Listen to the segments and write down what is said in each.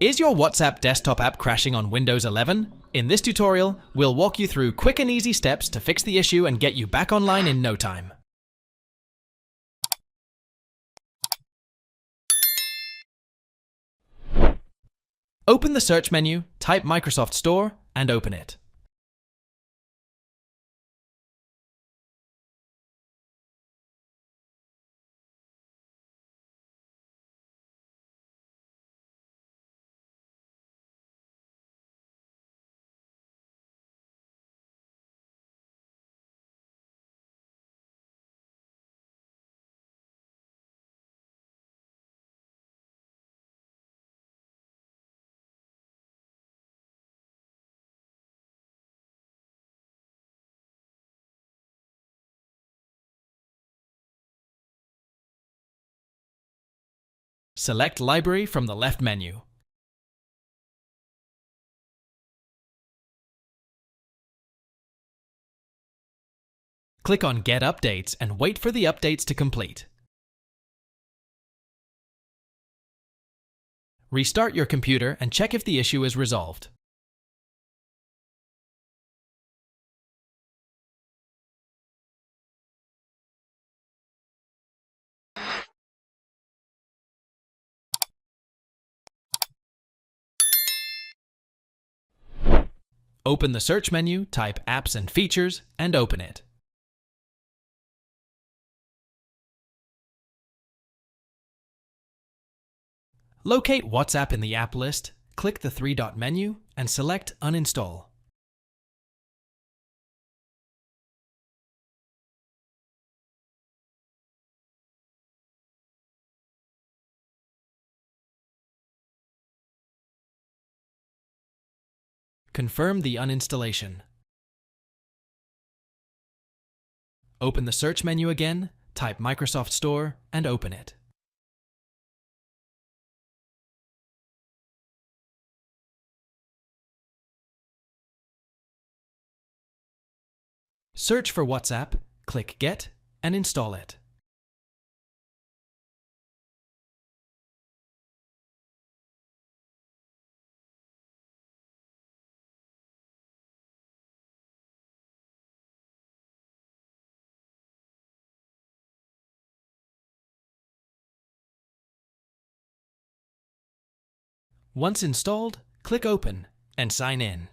Is your WhatsApp desktop app crashing on Windows 11? In this tutorial, we'll walk you through quick and easy steps to fix the issue and get you back online in no time. Open the search menu, type Microsoft Store, and open it. Select Library from the left menu. Click on Get Updates and wait for the updates to complete. Restart your computer and check if the issue is resolved. Open the search menu, type Apps and Features, and open it. Locate WhatsApp in the app list, click the three-dot menu, and select Uninstall. Confirm the uninstallation. Open the search menu again, type Microsoft Store, and open it. Search for WhatsApp, click Get, and install it. Once installed, click Open and sign in.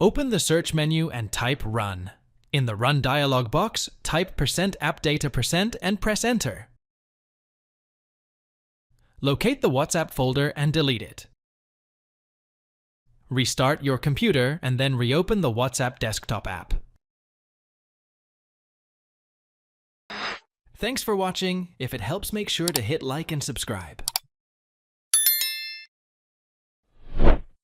Open the search menu and type Run. In the Run dialog box, type %appdata% and press Enter. Locate the WhatsApp folder and delete it. Restart your computer and then reopen the WhatsApp desktop app. Thanks for watching. If it helps, make sure to hit like and subscribe.